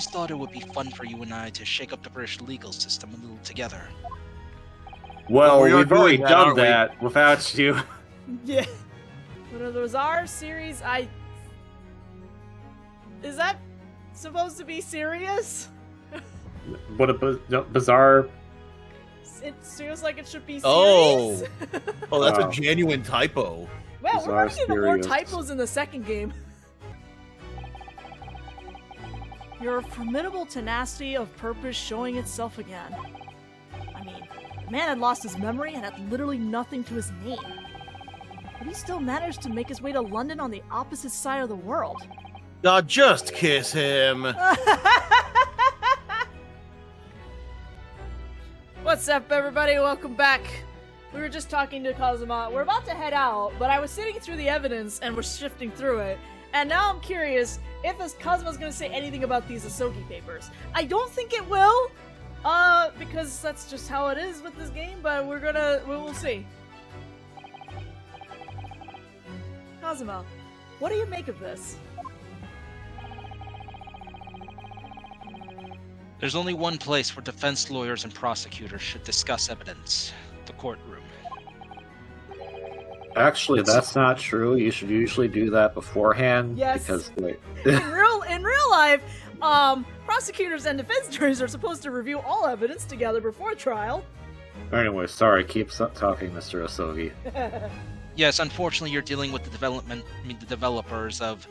always thought it would be fun for you and I to shake up the British legal system a little together. Well, we are we've already doing that, done aren't we? that without you. Yeah. One of those R series, Is that supposed to be serious? What a bizarre... It feels like it should be serious. Oh. Oh, that's Wow. a genuine typo. Well, we're Bizarre running into more serious. typos in the second game. Your formidable tenacity of purpose showing itself again. I mean, the man had lost his memory and had literally nothing to his name. But he still managed to make his way to London on the opposite side of the world. Now just kiss him. What's up, everybody? Welcome back. We were just talking to Kazuma. We're about to head out, but I was sitting through the evidence and we're shifting through it. And now I'm curious if Kazuma's going to say anything about these Asogi papers. I don't think it will, because that's just how it is with this game, but we'll see. Kazuma, what do you make of this? There's only one place where defense lawyers and prosecutors should discuss evidence. The courtroom. Actually, that's not true. You should usually do that beforehand. Yes. Because, wait. In real life, prosecutors and defense attorneys are supposed to review all evidence together before trial. Anyway, sorry. Keep talking, Mr. Asogi. Yes, unfortunately you're dealing with the developers of...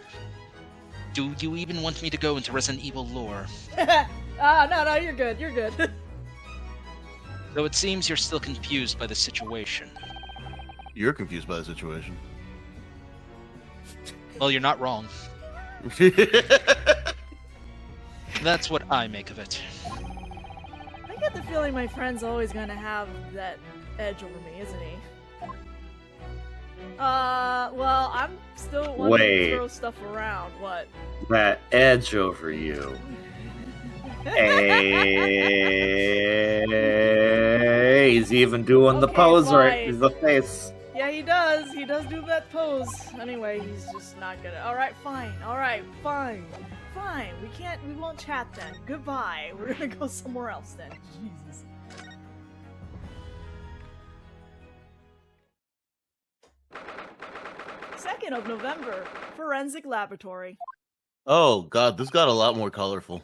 Do you even want me to go into Resident Evil lore? No, you're good, you're good. Though it seems you're still confused by the situation. You're confused by the situation. Well, you're not wrong. That's what I make of it. I get the feeling my friend's always gonna have that edge over me, isn't he? Well, I'm still wanting to throw stuff around. What? That edge over you. Hey, he's even doing the Okay, pose fine. right. He's the face. Yeah, he does. He does do that pose. Anyway, he's just not gonna. Alright, fine. Alright, fine. Fine. We won't chat then. Goodbye. We're gonna go somewhere else then. Jesus. Second of November, Forensic Laboratory. Oh god, this got a lot more colorful.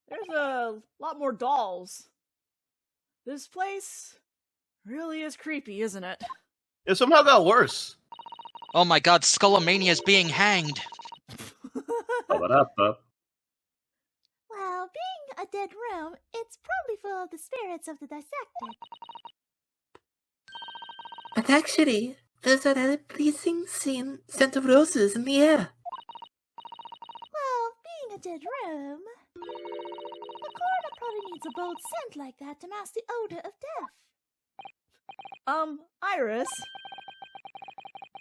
There's a lot more dolls. This place really is creepy, isn't it? It somehow got worse. Oh my god, Skullomania is being hanged! What up, bub? Well, being a dead room, it's probably full of the spirits of the dissected. But actually, there's a pleasing scent of roses in the air. Well, being a dead room, the coroner probably needs a bold scent like that to mask the odor of death. Iris,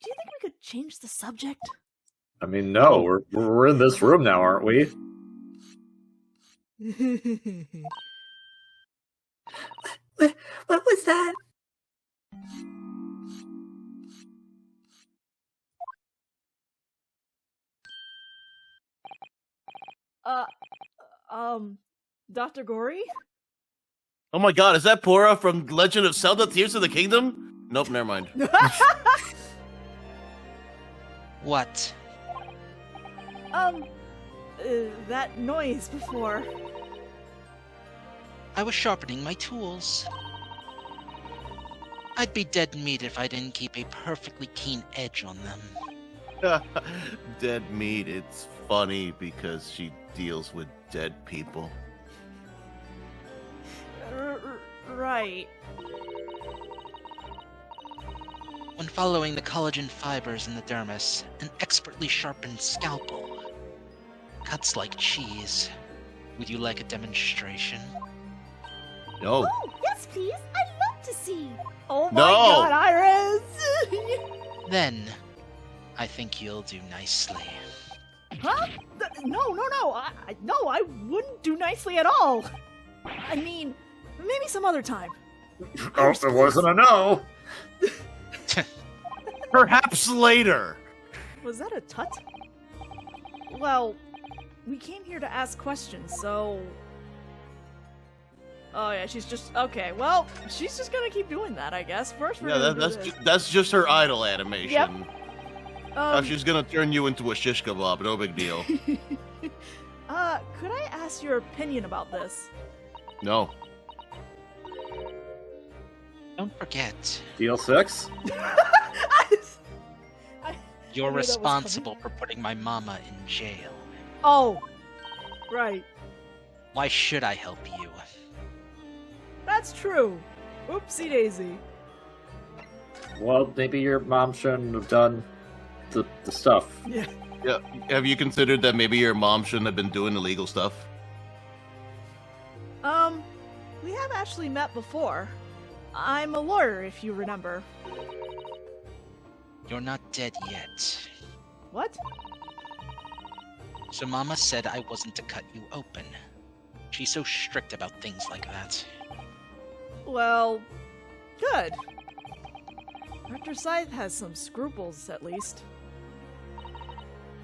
do you think we could change the subject? I mean, no, we're in this room now, aren't we? What was that? Dr. Gory? Oh my god, is that Pora from Legend of Zelda Tears of the Kingdom? Nope, never mind. What? That noise before. I was sharpening my tools. I'd be dead meat if I didn't keep a perfectly keen edge on them. Dead meat, it's funny because she deals with dead people. Right. When following the collagen fibers in the dermis, an expertly sharpened scalpel cuts like cheese. Would you like a demonstration? No. Oh, yes, please. I'd love to see. Oh my No. god, Iris! Then, I think you'll do nicely. Huh? No. No, I wouldn't do nicely at all. I mean, maybe some other time. Oh, it wasn't a no. Perhaps later. Was that a tut? Well, we came here to ask questions, so... Oh yeah, she's just... Okay, well, she's just gonna keep doing that, I guess. First we're gonna do this. That's just her idle animation. Yep. She's gonna turn you into a shish kebab, no big deal. Could I ask your opinion about this? No. Don't forget, Deal 6? you're responsible for putting my mama in jail. Oh, right. Why should I help you? That's true. Oopsie daisy. Well, maybe your mom shouldn't have done the stuff. Yeah. Yeah. Have you considered that maybe your mom shouldn't have been doing illegal stuff? We have actually met before. I'm a lawyer, if you remember. You're not dead yet. What? So Mama said I wasn't to cut you open. She's so strict about things like that. Well, good. Dr. Scythe has some scruples, at least.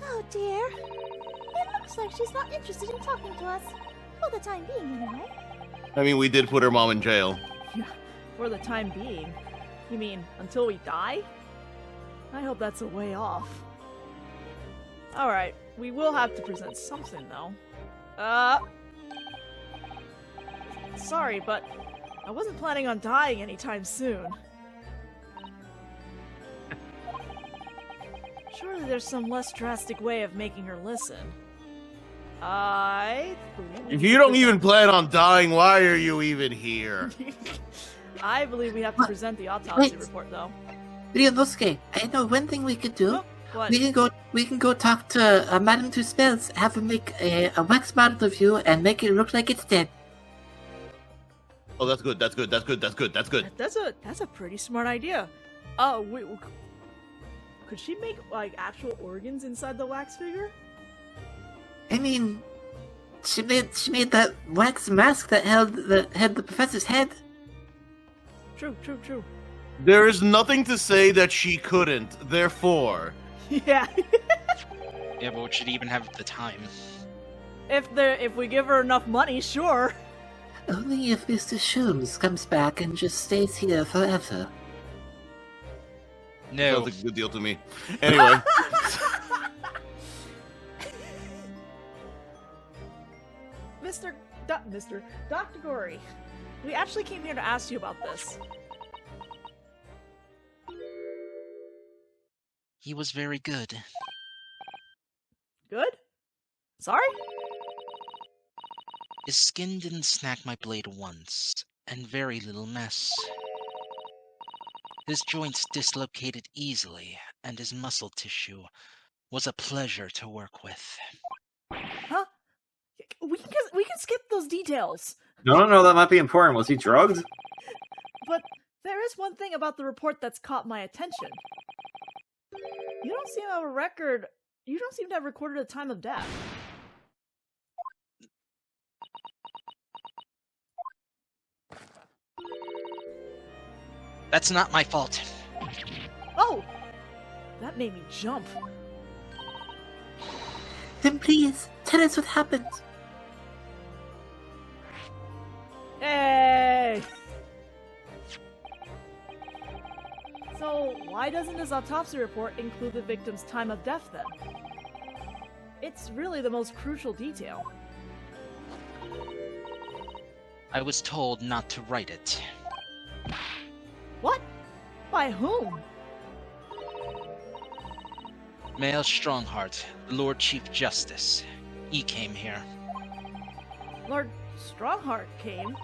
Oh dear. It looks like she's not interested in talking to us. For the time being, anyway. I mean, we did put her mom in jail. For the time being. You mean, until we die? I hope that's a way off. Alright, we will have to present something, though. Sorry, but I wasn't planning on dying anytime soon. Surely there's some less drastic way of making her listen. If you don't even plan on dying, why are you even here? I believe we have to present the autopsy report, though. Ryunosuke, I know one thing we could do. Oh, what? We can go talk to Madame Two Spells, have her make a wax model of you, and make it look like it's dead. Oh, that's good. That's good. That's a pretty smart idea. Oh, wait, could she make like actual organs inside the wax figure? I mean, she made that wax mask that had the professor's head. True. There is nothing to say that she couldn't. Therefore, Yeah. Yeah, but would she even have the time? If we give her enough money, sure. Only if Mr. Sholmes comes back and just stays here forever. No. sounds like a good deal to me. Anyway, Dr. Gory, we actually came here to ask you about this. He was very good. Good? Sorry? His skin didn't snack my blade once, and very little mess. His joints dislocated easily, and his muscle tissue was a pleasure to work with. Huh? We can skip those details. No, that might be important. Was he drugged? But there is one thing about the report that's caught my attention. You don't seem to have a record. You don't seem to have recorded a time of death. That's not my fault. Oh! That made me jump. Then please, tell us what happened. Hey! So, why doesn't his autopsy report include the victim's time of death then? It's really the most crucial detail. I was told not to write it. What? By whom? Mayor Strongheart, the Lord Chief Justice. He came here. Lord Strongheart came.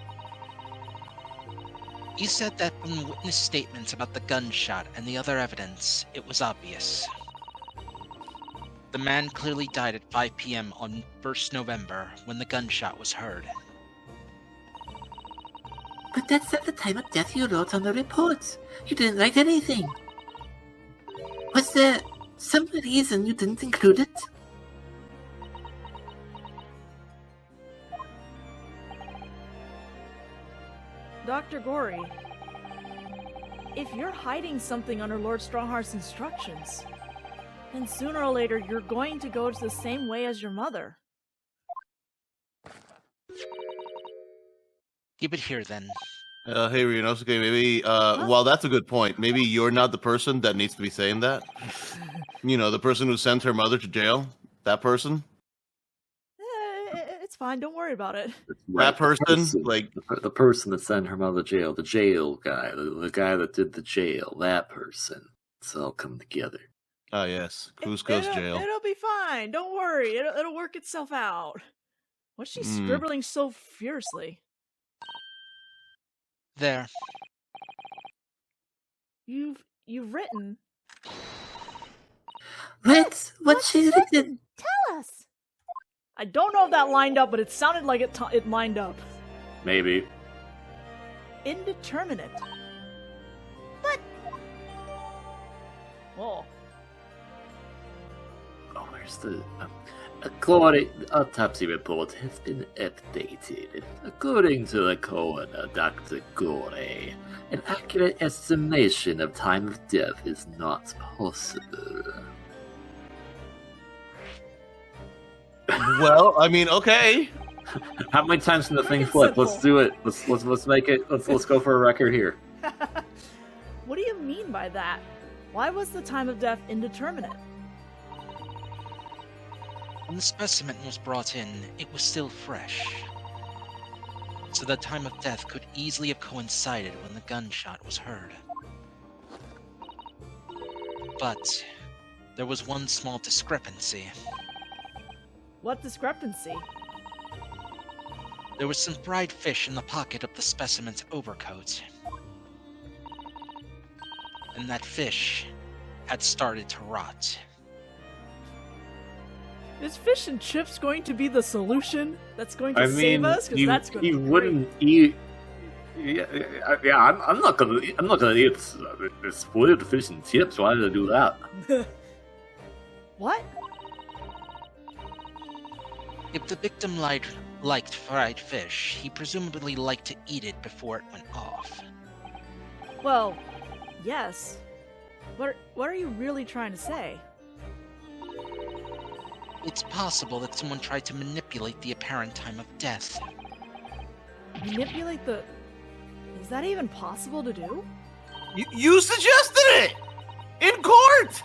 He said that from the witness statements about the gunshot and the other evidence, it was obvious. The man clearly died at 5 p.m. on 1st November, when the gunshot was heard. But that's at the time of death you wrote on the report. You didn't write anything. Was there some reason you didn't include it? Dr. Gory, if you're hiding something under Lord Strongheart's instructions, then sooner or later you're going to go to the same way as your mother. Keep it here, then. Hey, Ryunosuke, maybe, well, that's a good point. Maybe you're not the person that needs to be saying that. You know, the person who sent her mother to jail? That person? It's fine. Don't worry about it. That person? Like, the person that sent her mother to jail, the jail guy, the guy that did the jail, that person. It's all come together. ah, yes. Cusco's jail. It'll be fine. Don't worry. It'll work itself out. What's she scribbling so fiercely? There. You've written. What's she written? Tell us. I don't know if that lined up, but it sounded like it lined up. Maybe. Indeterminate. But Oh. Oh, where's the... According... Autopsy report has been updated. According to the coroner, Dr. Gore, an accurate estimation of time of death is not possible. Well, I mean, okay. How many times can the thing Make it flip? simple. Let's do it. Let's make it. Let's go for a record here. What do you mean by that? Why was the time of death indeterminate? When the specimen was brought in, it was still fresh. So the time of death could easily have coincided when the gunshot was heard. But there was one small discrepancy. What discrepancy? There was some fried fish in the pocket of the specimen's overcoat. And that fish had started to rot. Is fish and chips going to be the solution that's going to I save mean, us? Because that's going to you be wouldn't eat. Yeah, I'm not gonna eat this weird fish and chips. Why did I do that? great. What? If the victim liked fried fish, he presumably liked to eat it before it went off. Well, yes. What are you really trying to say? It's possible that someone tried to manipulate the apparent time of death. Manipulate the... Is that even possible to do? You suggested it! In court!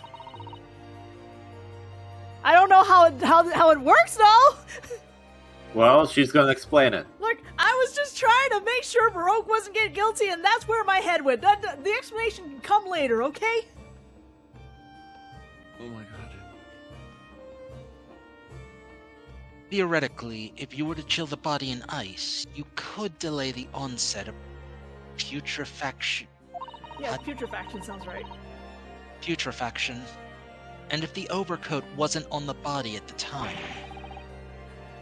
I don't know how it works though. Well, she's gonna explain it. Look, I was just trying to make sure Baroque wasn't getting guilty, and that's where my head went. The explanation can come later, okay? Oh my god. Theoretically, if you were to chill the body in ice, you could delay the onset of putrefaction. Yeah, putrefaction sounds right. Putrefaction. And if the overcoat wasn't on the body at the time,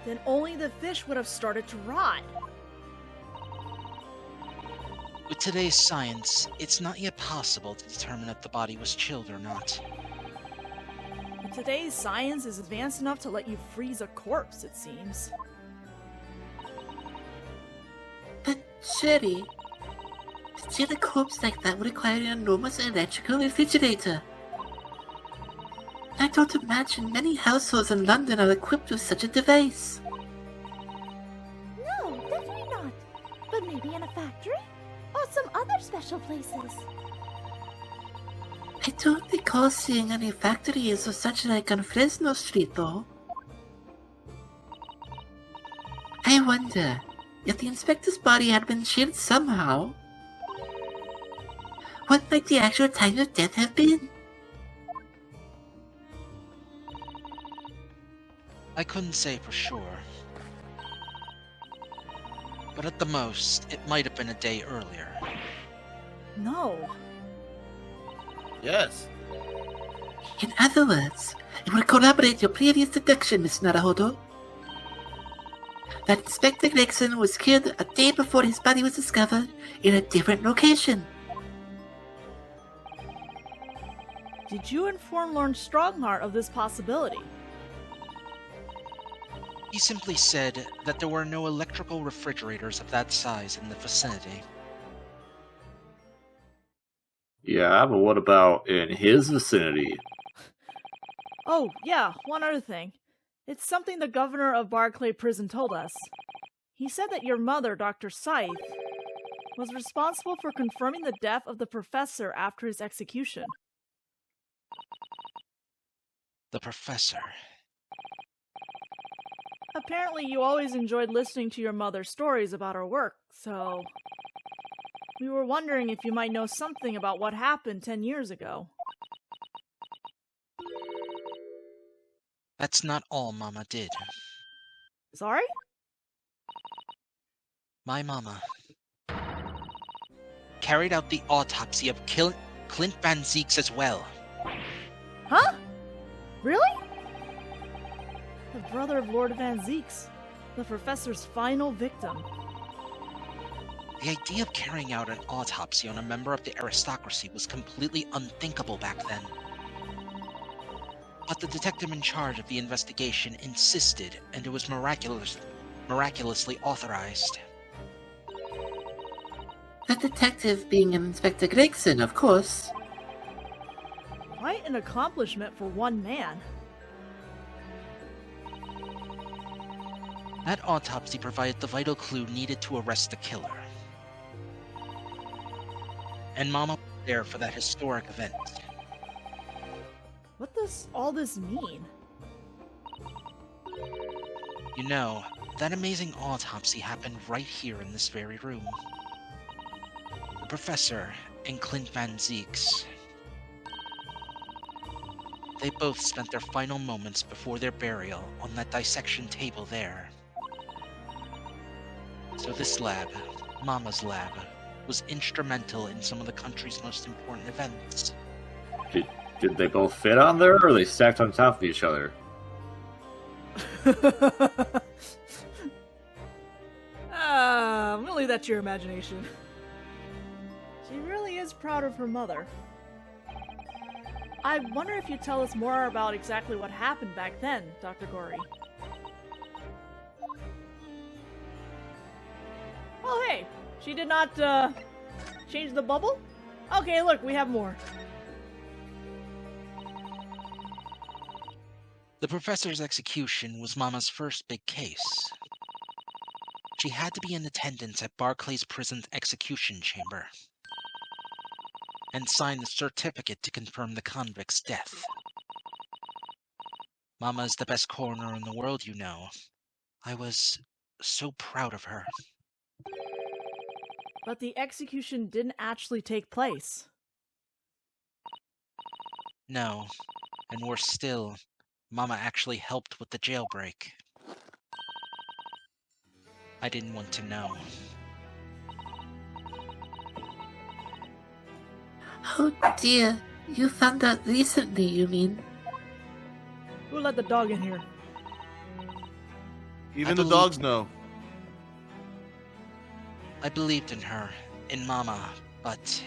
Then only the fish would have started to rot. with today's science, it's not yet possible to determine if the body was chilled or not. And today's science is advanced enough to let you freeze a corpse, it seems. But Sherry, to chill a corpse like that would require an enormous electrical refrigerator. I don't imagine many households in London are equipped with such a device. no, definitely not. But maybe in a factory? Or some other special places. I don't recall seeing any factories or such like on Fresno Street, though. I wonder if the inspector's body had been chilled somehow. What might the actual time of death have been? I couldn't say for sure. But at the most, it might have been a day earlier. No. Yes. In other words, it will corroborate your previous deduction, Miss Naruhodo. That Inspector Gregson was killed a day before his body was discovered in a different location. Did you inform Lord Strongheart of this possibility? He simply said that there were no electrical refrigerators of that size in the vicinity. Yeah, but what about in his vicinity? Oh, yeah, one other thing. It's something the governor of Barclay Prison told us. He said that your mother, Dr. Scythe, was responsible for confirming the death of the professor after his execution. The professor. Apparently, you always enjoyed listening to your mother's stories about her work, so we were wondering if you might know something about what happened 10 years ago. That's not all Mama did. Sorry? My mama carried out the autopsy of Clint Van Zeeks as well. Huh? Really? The brother of Lord Van Zeeks, the professor's final victim. The idea of carrying out an autopsy on a member of the aristocracy was completely unthinkable back then. But the detective in charge of the investigation insisted, and it was miraculously authorized. The detective being Inspector Gregson, of course. Quite an accomplishment for one man. That autopsy provided the vital clue needed to arrest the killer. And Mama was there for that historic event. What does all this mean? You know, that amazing autopsy happened right here in this very room. The professor and Clint Van Zeeks. They both spent their final moments before their burial on that dissection table there. So this lab, Mama's lab, was instrumental in some of the country's most important events. Did they both fit on there, or are they stacked on top of each other? I'm gonna leave that to your imagination. She really is proud of her mother. I wonder if you'd tell us more about exactly what happened back then, Dr. Gory. Oh hey, she did not, change the bubble? Okay, look, we have more. The professor's execution was Mama's first big case. She had to be in attendance at Barclay's prison's execution chamber and sign the certificate to confirm the convict's death. Mama is the best coroner in the world, you know. I was so proud of her. But the execution didn't actually take place. No, and worse still, Mama actually helped with the jailbreak. I didn't want to know. Oh dear, you found out recently, you mean? Who let the dog in here? Even the dogs know. I believed in her, in Mama, but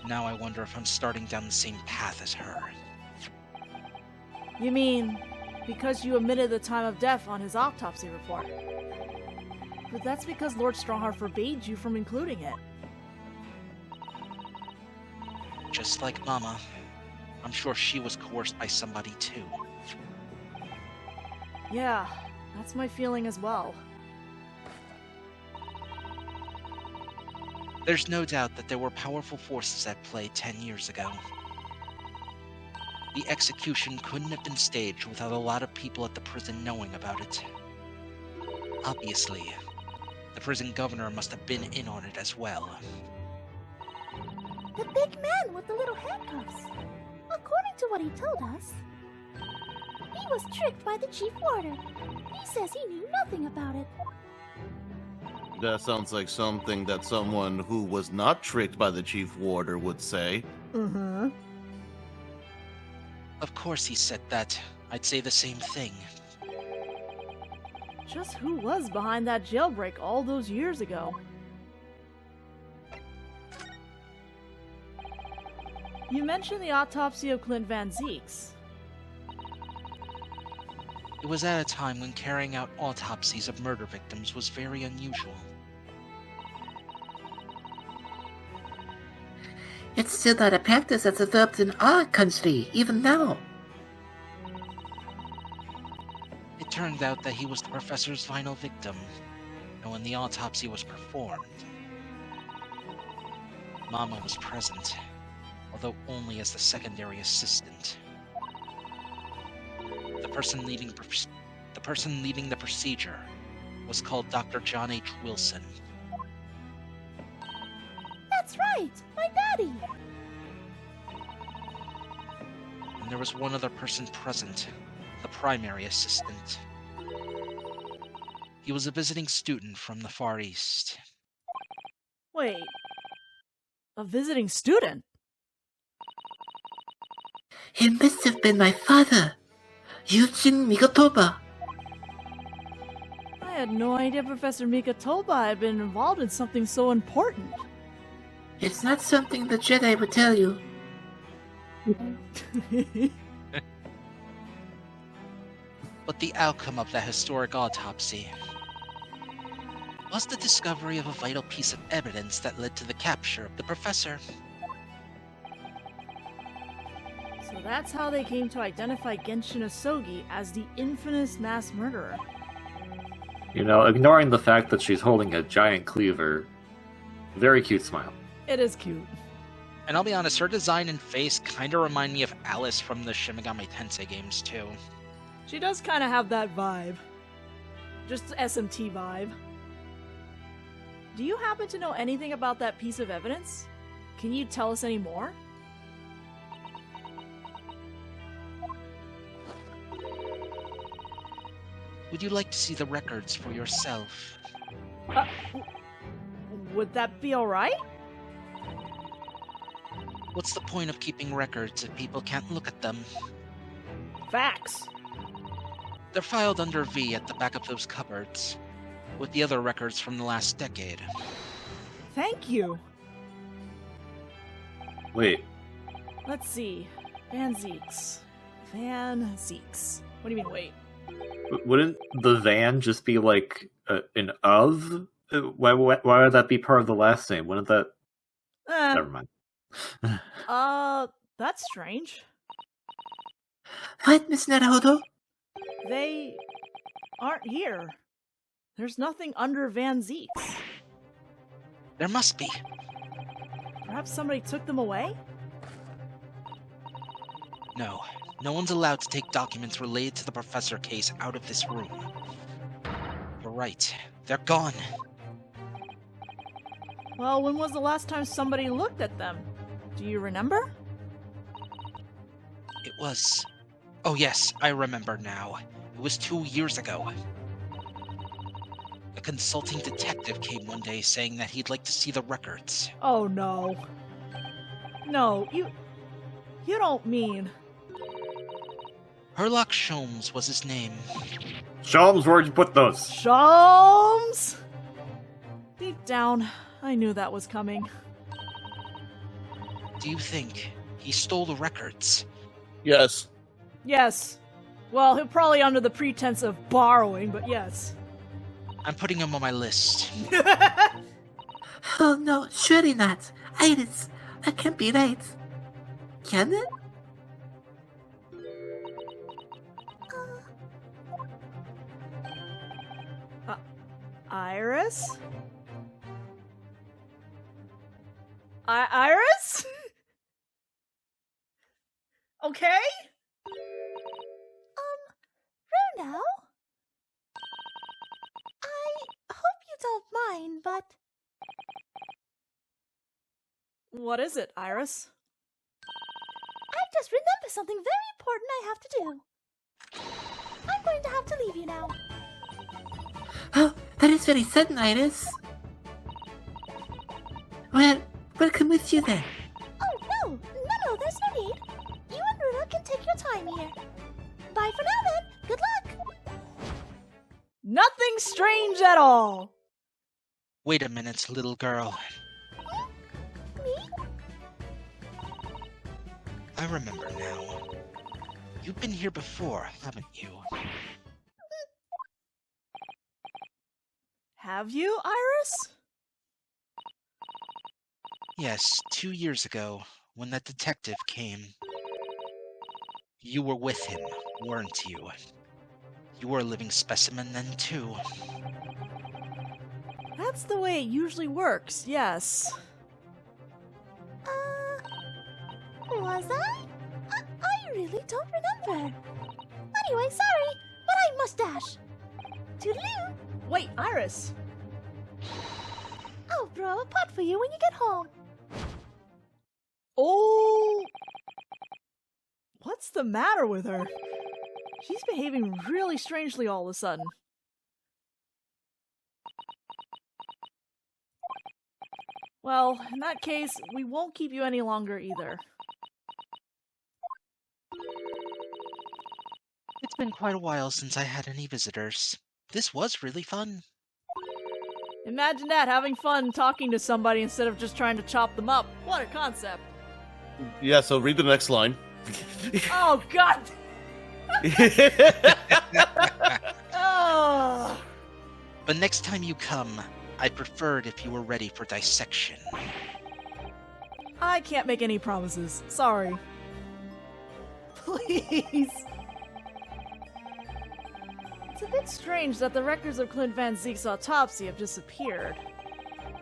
now I wonder if I'm starting down the same path as her. You mean, because you omitted the time of death on his autopsy report? But that's because Lord Strongheart forbade you from including it. Just like Mama, I'm sure she was coerced by somebody too. Yeah, that's my feeling as well. There's no doubt that there were powerful forces at play 10 years ago. The execution couldn't have been staged without a lot of people at the prison knowing about it. Obviously, the prison governor must have been in on it as well. The big man with the little handcuffs. According to what he told us, he was tricked by the chief warder. He says he knew nothing about it. That sounds like something that someone who was not tricked by the chief warder would say. Mm-hmm. Of course he said that. I'd say the same thing. Just who was behind that jailbreak all those years ago? You mentioned the autopsy of Clint Van Zeeks. It was at a time when carrying out autopsies of murder victims was very unusual. It's still not a practice that's developed in our country, even now. It turned out that he was the professor's final victim, and when the autopsy was performed, Mama was present, although only as the secondary assistant. The person leading the procedure was called Dr. John H. Wilson. That's right, my daddy. And there was one other person present, the primary assistant. He was a visiting student from the Far East. Wait. A visiting student? He must have been my father, Yujin Mikotoba. I had no idea Professor Mikotoba had been involved in something so important. It's not something the Jedi would tell you. But the outcome of that historic autopsy was the discovery of a vital piece of evidence that led to the capture of the professor. So that's how they came to identify Genshin Asogi as the infamous mass murderer. You know, ignoring the fact that she's holding a giant cleaver, very cute smile. It is cute. And I'll be honest, her design and face kinda remind me of Alice from the Shin Megami Tensei games too. She does kind of have that vibe. Just SMT vibe. Do you happen to know anything about that piece of evidence? Can you tell us any more? Would you like to see the records for yourself? Would that be alright? What's the point of keeping records if people can't look at them? Facts. They're filed under V at the back of those cupboards, with the other records from the last decade. Thank you. Wait, Let's see. Van Zeeks. Van Zeeks. What do you mean, wait? wouldn't the van just be like an of? Why would that be part of the last name? Wouldn't that? Never mind. That's strange. What, Miss Naruto? They aren't here. There's nothing under Van Zeeks. There must be. Perhaps somebody took them away? No. No one's allowed to take documents related to the professor case out of this room. You're right. They're gone. Well, when was the last time somebody looked at them? Do you remember? It was... Oh yes, I remember now. It was 2 years ago. A consulting detective came one day saying that he'd like to see the records. Oh no. No, you don't mean... Herlock Sholmes was his name. Sholmes, where'd you put those? Sholmes? Deep down, I knew that was coming. Do you think he stole the records? Yes. Yes. Well, he'll probably under the pretense of borrowing, but yes. I'm putting him on my list. Oh no, surely not. Iris, that can't be right. Can it? Iris? Iris? Okay? Bruno? I hope you don't mind, but What is it, Iris? I just remembered something very important I have to do. I'm going to have to leave you now. Oh, that is very sudden, Iris. Well, we'll come with you then. Oh, no, there's no need. You and Bruno can take your time here. Bye for now then. Good luck. Nothing strange at all. Wait a minute, little girl. Me? I remember now. You've been here before, haven't you? Have you, Iris? Yes, 2 years ago, when that detective came. You were with him, weren't you? You were a living specimen then, too. That's the way it usually works, yes. Was I? I really don't remember. Anyway, sorry, but I must dash. Toodaloo. Wait, Iris. I'll throw a pot for you when you get home. Oh! What's the matter with her? She's behaving really strangely all of a sudden. Well, in that case, we won't keep you any longer either. It's been quite a while since I had any visitors. This was really fun. Imagine that, having fun talking to somebody instead of just trying to chop them up. What a concept. Yeah, so read the next line. Oh, God! Oh. But next time you come, I'd prefer it if you were ready for dissection. I can't make any promises. Sorry. Please. It's a bit strange that the records of Clint Van Zeek's autopsy have disappeared.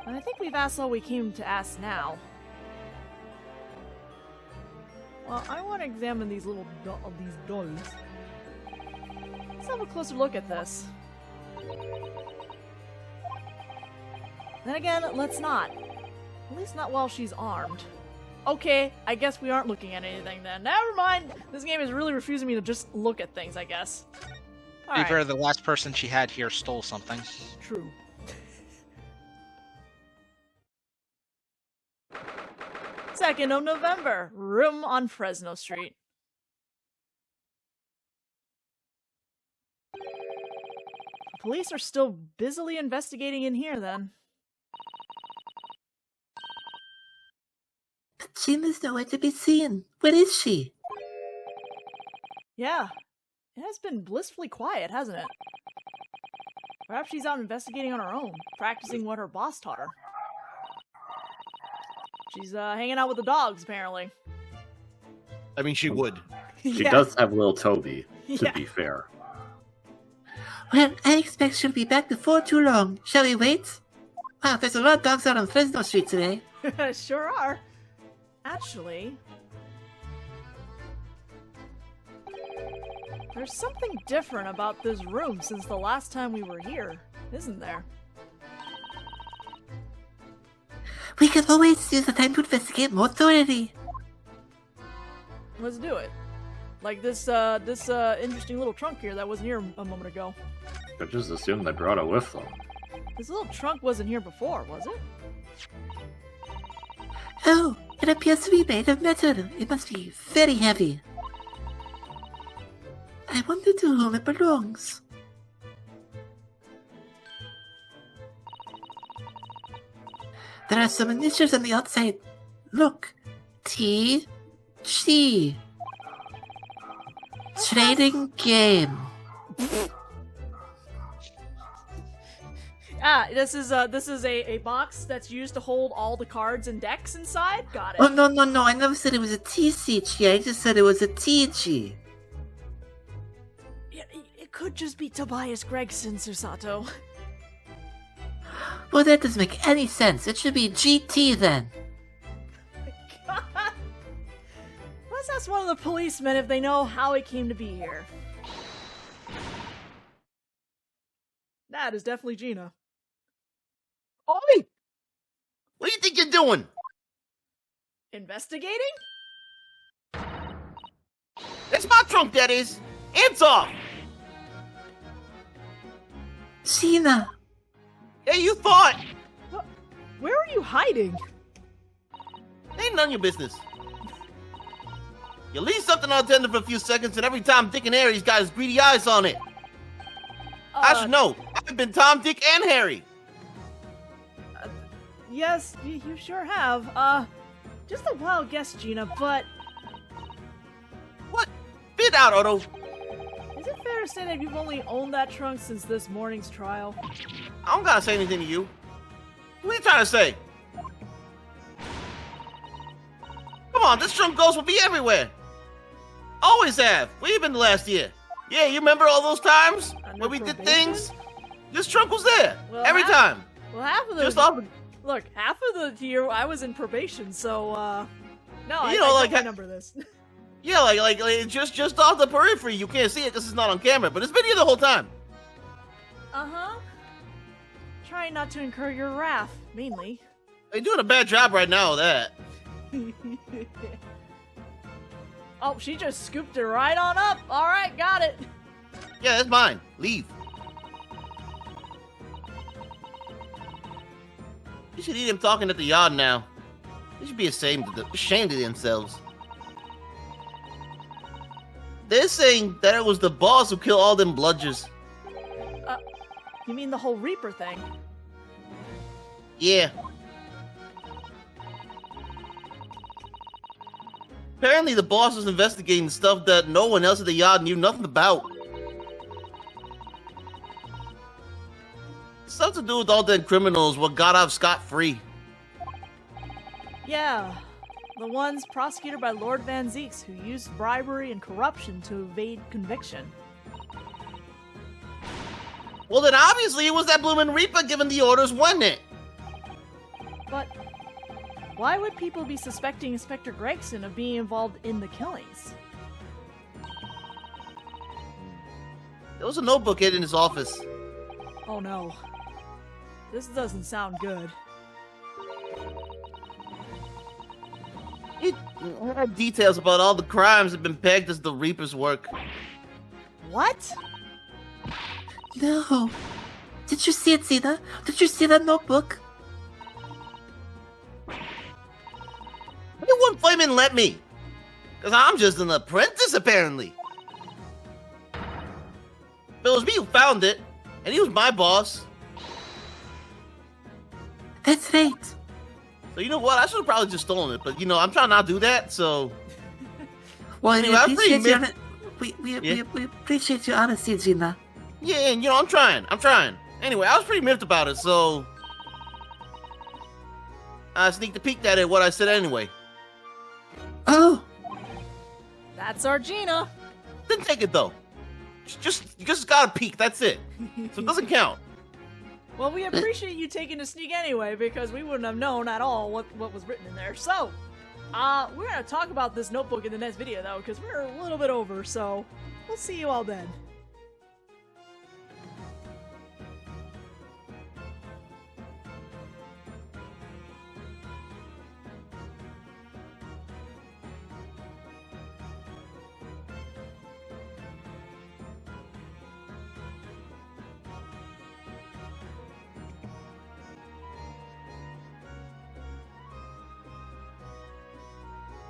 But I think we've asked all we came to ask now. Well, I want to examine these little these dolls. Let's have a closer look at this. Then again, let's not. At least not while she's armed. Okay, I guess we aren't looking at anything then. Never mind! This game is really refusing me to just look at things, I guess. To be fair, the last person she had here stole something. True. 2nd of November, room on Fresno Street. The police are still busily investigating in here then. Gina's nowhere to be seen. Where is she? Yeah, it has been blissfully quiet, hasn't it? Perhaps she's out investigating on her own, practicing what her boss taught her. She's hanging out with the dogs, apparently. I mean, she would. She does have little Toby, to be fair. Well, I expect she'll be back before too long. Shall we wait? Wow, there's a lot of dogs out on Fresno Street today. Sure are. Actually, there's something different about this room since the last time we were here, isn't there? We can always use the time to investigate more thoroughly. Let's do it. Like this interesting little trunk here that wasn't here a moment ago. I just assumed they brought it with them. This little trunk wasn't here before, was it? Oh, it appears to be made of metal. It must be very heavy. I wonder to whom it belongs. There are some initials on the outside. Look. T-G. Trading game. This is a box that's used to hold all the cards and decks inside. Got it. Oh, no. I never said it was a TCG. I just said it was a TG. It could just be Tobias Gregson, Susato. Well, that doesn't make any sense. It should be GT then. God. Let's ask one of the policemen if they know how it came to be here. That is definitely Gina. Oi! What do you think you're doing? Investigating? It's my trunk, that is. Hands off! Gina. Hey, you thought? Where are you hiding? Ain't none of your business. You leave something unattended for a few seconds, and every time Dick and Harry's got his greedy eyes on it. I should know. I've been Tom, Dick, and Harry. Yes, you sure have. Just a wild guess, Gina, but... What? Spit out, Otto. Is it fair to say that you've only owned that trunk since this morning's trial? I don't gotta say anything to you. What are you trying to say? Come on, this trunk ghost will be everywhere. Always have. Where you been the last year? Yeah, you remember all those times Under when we did probation? things? This trunk was there Well, every time. Well, half of those. Just off. Look, half of the year I was in probation, so no, I like, don't remember this. Yeah, like just off the periphery. You can't see it because it's not on camera, but it's been here the whole time. Uh-huh. Trying not to incur your wrath, mainly. You're doing a bad job right now of that. Oh, she just scooped it right on up. All right, got it. Yeah, that's mine. Leave. You should eat him talking at the yard now. They should be ashamed of themselves. They're saying that it was the boss who killed all them bludgers. You mean the whole Reaper thing? Yeah. Apparently the boss was investigating stuff that no one else at the yard knew nothing about. Stuff to do with all them criminals what got off scot-free. Yeah, the ones prosecuted by Lord Van Zeeks who used bribery and corruption to evade conviction. Well, then obviously it was that bloomin' Reaper giving the orders, wasn't it? But why would people be suspecting Inspector Gregson of being involved in the killings? There was a notebook hid in his office. Oh no. This doesn't sound good. It had details about all the crimes that have been pegged as the Reaper's work. What? No. Did you see it, Zena? Did you see that notebook? They wouldn't flamin' let me. Because I'm just an apprentice, apparently. But it was me who found it, and he was my boss. That's right. So you know what? I should have probably just stolen it, but you know, I'm trying not to do that, so... Well, Anyway, I'm pretty we appreciate your honesty, Gina. Yeah, and you know, I'm trying. Anyway, I was pretty miffed about it, so... I sneaked a peek at it, what I said anyway. Oh, That's our Gina. Didn't take it, though. You just got a peek, that's it. So it doesn't count. Well, we appreciate you taking a sneak anyway, because we wouldn't have known at all what was written in there. So, we're gonna talk about this notebook in the next video, though, because we're a little bit over, so we'll see you all then.